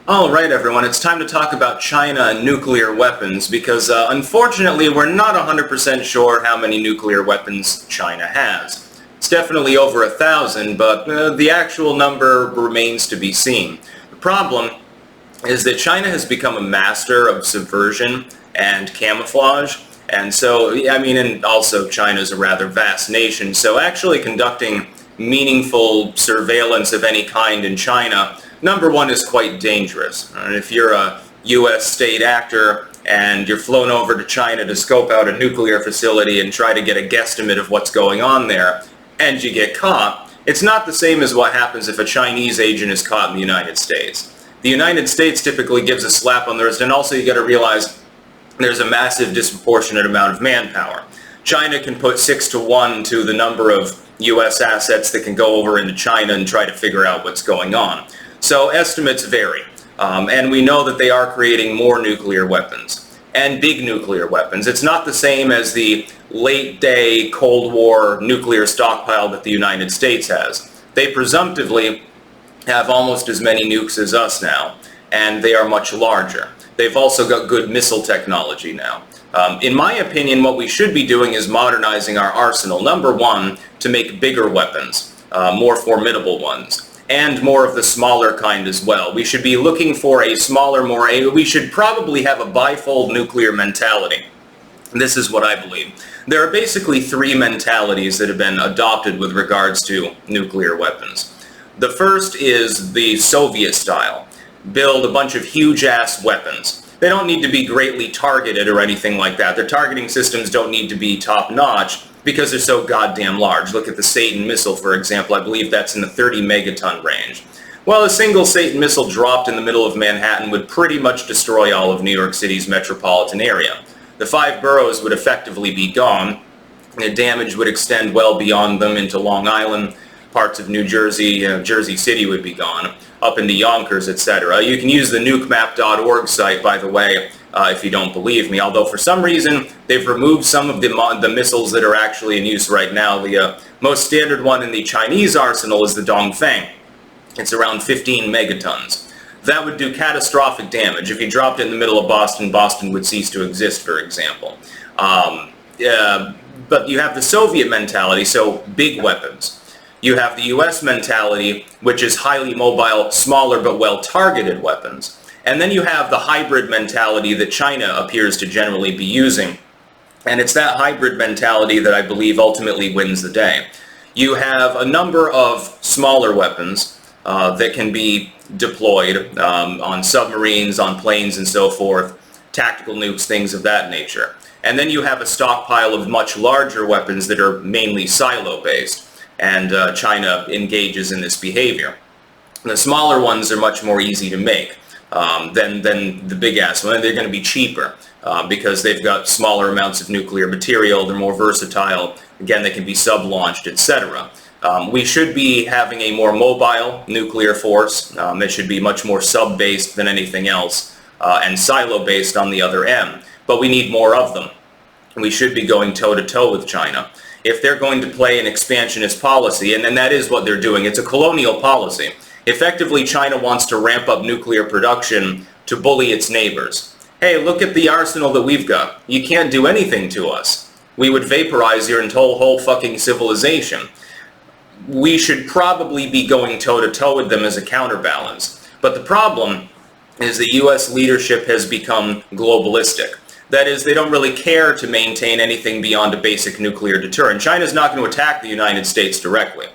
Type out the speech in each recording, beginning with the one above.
All right, everyone, it's time to talk about China and nuclear weapons because unfortunately we're not 100% sure how many nuclear weapons China has. It's definitely over 1,000, but the actual number remains to be seen. The problem is that China has become a master of subversion and camouflage, and so, and also China's a rather vast nation, so actually conducting meaningful surveillance of any kind in China, number one, is quite dangerous. If you're a U.S. state actor and you're flown over to China to scope out a nuclear facility and try to get a guesstimate of what's going on there, and you get caught, it's not the same as what happens if a Chinese agent is caught in the United States. The United States typically gives a slap on the wrist, and also you got to realize there's a massive disproportionate amount of manpower. China can put 6 to 1 to the number of U.S. assets that can go over into China and try to figure out what's going on. So estimates vary, and we know that they are creating more nuclear weapons, and big nuclear weapons. It's not the same as the late-day Cold War nuclear stockpile that the United States has. They presumptively have almost as many nukes as us now, and they are much larger. They've also got good missile technology now. In my opinion, what we should be doing is modernizing our arsenal. Number one, to make bigger weapons, more formidable ones, and more of the smaller kind as well. We should be looking for a smaller, we should probably have a bifold nuclear mentality. This is what I believe. There are basically 3 mentalities that have been adopted with regards to nuclear weapons. The first is the Soviet style. Build a bunch of huge-ass weapons. They don't need to be greatly targeted or anything like that. Their targeting systems don't need to be top-notch because they're so goddamn large. Look at the Satan missile, for example. I believe that's in the 30 megaton range. Well, a single Satan missile dropped in the middle of Manhattan would pretty much destroy all of New York City's metropolitan area. The 5 boroughs would effectively be gone. The damage would extend well beyond them into Long Island. Parts of New Jersey, Jersey City would be gone, up into Yonkers, etc. You can use the nukemap.org site, by the way, if you don't believe me, although for some reason they've removed some of the missiles that are actually in use right now. The most standard one in the Chinese arsenal is the Dongfeng. It's around 15 megatons. That would do catastrophic damage. If you dropped it in the middle of Boston, Boston would cease to exist, for example. But you have the Soviet mentality, so big weapons. You have the U.S. mentality, which is highly mobile, smaller but well-targeted weapons. And then you have the hybrid mentality that China appears to generally be using. And it's that hybrid mentality that I believe ultimately wins the day. You have a number of smaller weapons that can be deployed on submarines, on planes, and so forth, tactical nukes, things of that nature. And then you have a stockpile of much larger weapons that are mainly silo-based. And China engages in this behavior. The smaller ones are much more easy to make than the big-ass ones. They're going to be cheaper because they've got smaller amounts of nuclear material, they're more versatile, again, they can be sub-launched, etc. We should be having a more mobile nuclear force that should be much more sub-based than anything else, and silo-based on the other end. But we need more of them. We should be going toe-to-toe with China. If they're going to play an expansionist policy, and that is what they're doing, it's a colonial policy. Effectively, China wants to ramp up nuclear production to bully its neighbors. Hey, look at the arsenal that we've got. You can't do anything to us. We would vaporize your whole fucking civilization. We should probably be going toe-to-toe with them as a counterbalance. But the problem is the U.S. leadership has become globalistic. That is, they don't really care to maintain anything beyond a basic nuclear deterrent. China's not going to attack the United States directly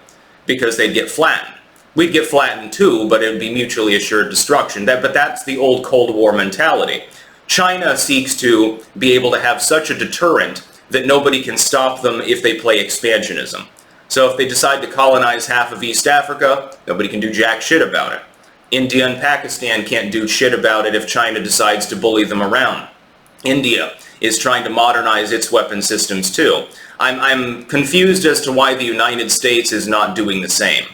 because they'd get flattened. We'd get flattened too, but it would be mutually assured destruction. But that's the old Cold War mentality. China seeks to be able to have such a deterrent that nobody can stop them if they play expansionism. So if they decide to colonize half of East Africa, nobody can do jack shit about it. India and Pakistan can't do shit about it if China decides to bully them around. India is trying to modernize its weapon systems too. I'm confused as to why the United States is not doing the same.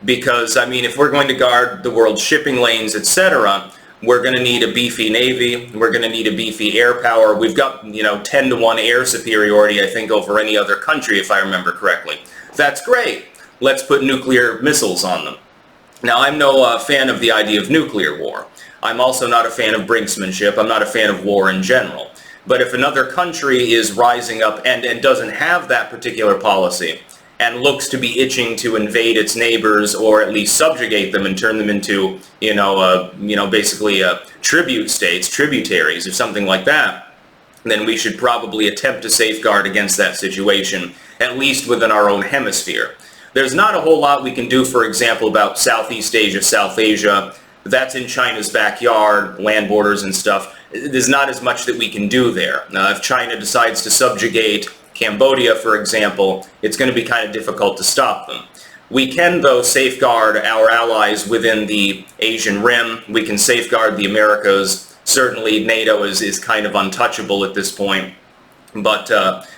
Because, if we're going to guard the world's shipping lanes, etc., we're going to need a beefy navy, we're going to need a beefy air power. We've got, 10 to 1 air superiority, I think, over any other country, if I remember correctly. That's great. Let's put nuclear missiles on them. Now, I'm no fan of the idea of nuclear war. I'm also not a fan of brinksmanship. I'm not a fan of war in general. But if another country is rising up and doesn't have that particular policy and looks to be itching to invade its neighbors or at least subjugate them and turn them into, basically tribute states, tributaries or something like that, then we should probably attempt to safeguard against that situation, at least within our own hemisphere. There's not a whole lot we can do, for example, about Southeast Asia, South Asia. That's in China's backyard, land borders and stuff. There's not as much that we can do there. Now, if China decides to subjugate Cambodia, for example, it's going to be kind of difficult to stop them. We can, though, safeguard our allies within the Asian Rim. We can safeguard the Americas. Certainly, NATO is kind of untouchable at this point. But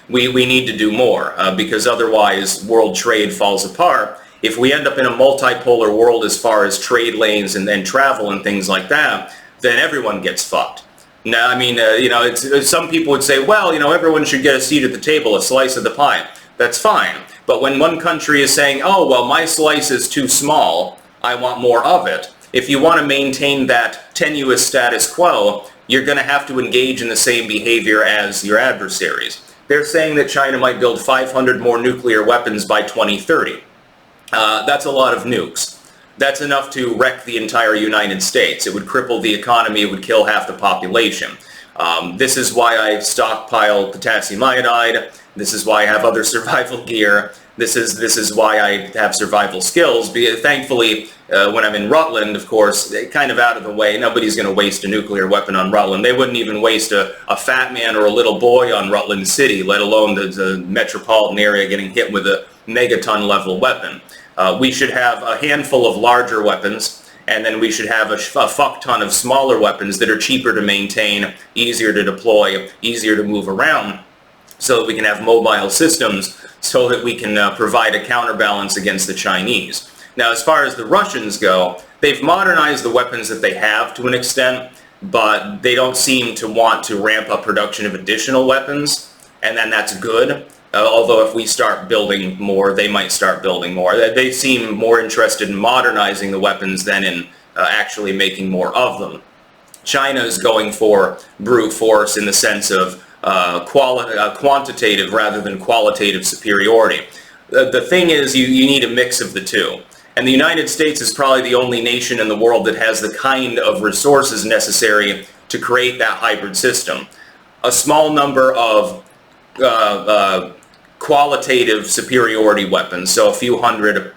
we need to do more because otherwise world trade falls apart. If we end up in a multipolar world as far as trade lanes and then travel and things like that, then everyone gets fucked. Now, I mean, some people would say, well, everyone should get a seat at the table, a slice of the pie. That's fine. But when one country is saying, oh, well, my slice is too small, I want more of it, if you want to maintain that tenuous status quo, you're going to have to engage in the same behavior as your adversaries. They're saying that China might build 500 more nuclear weapons by 2030. That's a lot of nukes. That's enough to wreck the entire United States. It would cripple the economy. It would kill half the population. This is why I stockpile potassium iodide. This is why I have other survival gear. This is why I have survival skills. Thankfully, when I'm in Rutland, of course, kind of out of the way, nobody's going to waste a nuclear weapon on Rutland. They wouldn't even waste a fat man or a little boy on Rutland City, let alone the metropolitan area getting hit with a megaton level weapon. We should have a handful of larger weapons, and then we should have a fuck ton of smaller weapons that are cheaper to maintain, easier to deploy, easier to move around, so that we can have mobile systems so that we can provide a counterbalance against the Chinese. Now, as far as the Russians go, they've modernized the weapons that they have to an extent, but they don't seem to want to ramp up production of additional weapons, and then that's good. Although if we start building more, they might start building more. They seem more interested in modernizing the weapons than in actually making more of them. China is going for brute force in the sense of quantitative rather than qualitative superiority. The thing is, you need a mix of the two. And the United States is probably the only nation in the world that has the kind of resources necessary to create that hybrid system. A small number of qualitative superiority weapons, so a few hundred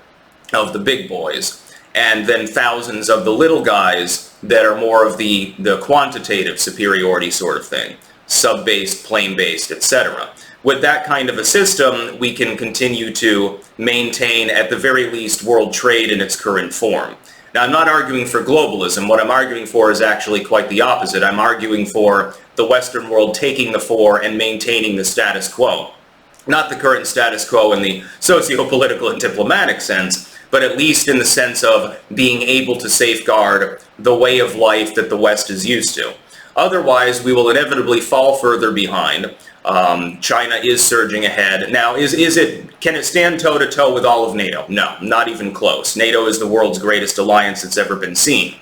of the big boys, and then thousands of the little guys that are more of the quantitative superiority sort of thing, sub-based, plane-based, etc. With that kind of a system, we can continue to maintain, at the very least, world trade in its current form. Now, I'm not arguing for globalism. What I'm arguing for is actually quite the opposite. I'm arguing for the Western world taking the fore and maintaining the status quo. Not the current status quo in the socio-political and diplomatic sense, but at least in the sense of being able to safeguard the way of life that the West is used to. Otherwise, we will inevitably fall further behind. China is surging ahead. Now, can it stand toe-to-toe with all of NATO? No, not even close. NATO is the world's greatest alliance that's ever been seen.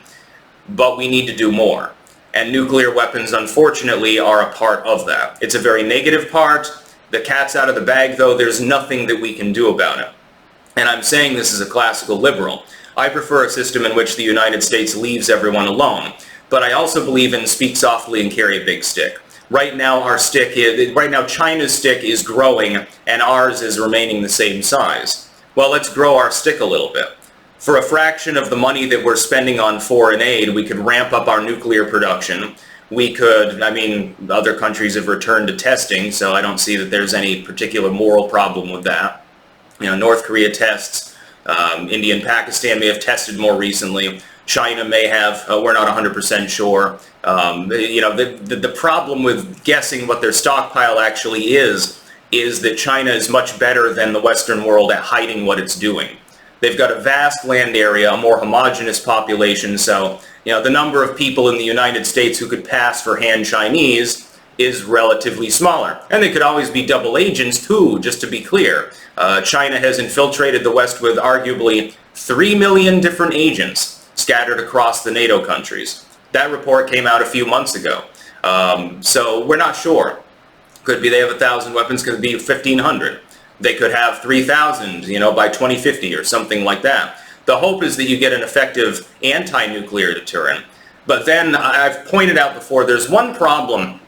But we need to do more. And nuclear weapons, unfortunately, are a part of that. It's a very negative part. The cat's out of the bag, though. There's nothing that we can do about it. And I'm saying this as a classical liberal. I prefer a system in which the United States leaves everyone alone. But I also believe in speak softly and carry a big stick. Right now, China's stick is growing, and ours is remaining the same size. Well, let's grow our stick a little bit. For a fraction of the money that we're spending on foreign aid, we could ramp up our nuclear production. We could, other countries have returned to testing, so I don't see that there's any particular moral problem with that. North Korea tests. India and Pakistan may have tested more recently. China may have, we're not 100% sure. The problem with guessing what their stockpile actually is that China is much better than the Western world at hiding what it's doing. They've got a vast land area, a more homogeneous population, so the number of people in the United States who could pass for Han Chinese is relatively smaller. And they could always be double agents too, just to be clear. China has infiltrated the West with arguably 3 million different agents scattered across the NATO countries. That report came out a few months ago. So we're not sure. Could be they have 1,000 weapons, could be 1,500. They could have 3,000, by 2050 or something like that. The hope is that you get an effective anti-nuclear deterrent. But then I've pointed out before, there's one problem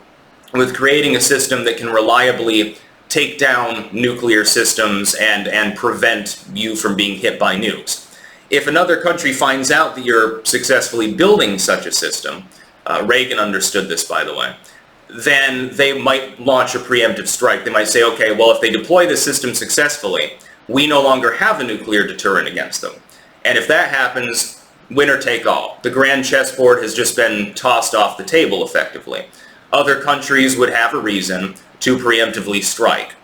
with creating a system that can reliably take down nuclear systems and prevent you from being hit by nukes. If another country finds out that you're successfully building such a system, Reagan understood this, by the way, then they might launch a preemptive strike. They might say, okay, well, if they deploy this system successfully, we no longer have a nuclear deterrent against them. And if that happens, winner take all. The grand chessboard has just been tossed off the table, effectively. Other countries would have a reason to preemptively strike.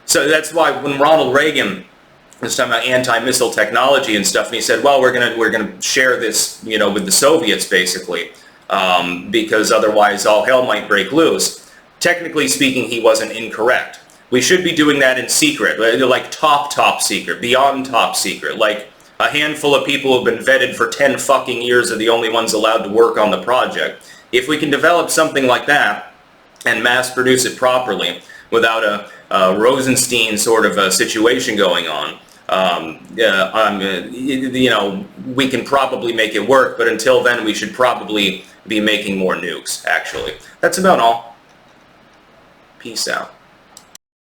So that's why when Ronald Reagan was talking about anti-missile technology and stuff, and he said, well, we're gonna share this, with the Soviets, basically, because otherwise all hell might break loose. Technically speaking, he wasn't incorrect. We should be doing that in secret, like top secret, beyond top secret, like a handful of people who have been vetted for 10 fucking years are the only ones allowed to work on the project. If we can develop something like that and mass produce it properly without a Rosenstein sort of a situation going on, we can probably make it work, but until then we should probably be making more nukes, actually. That's about all. Peace out.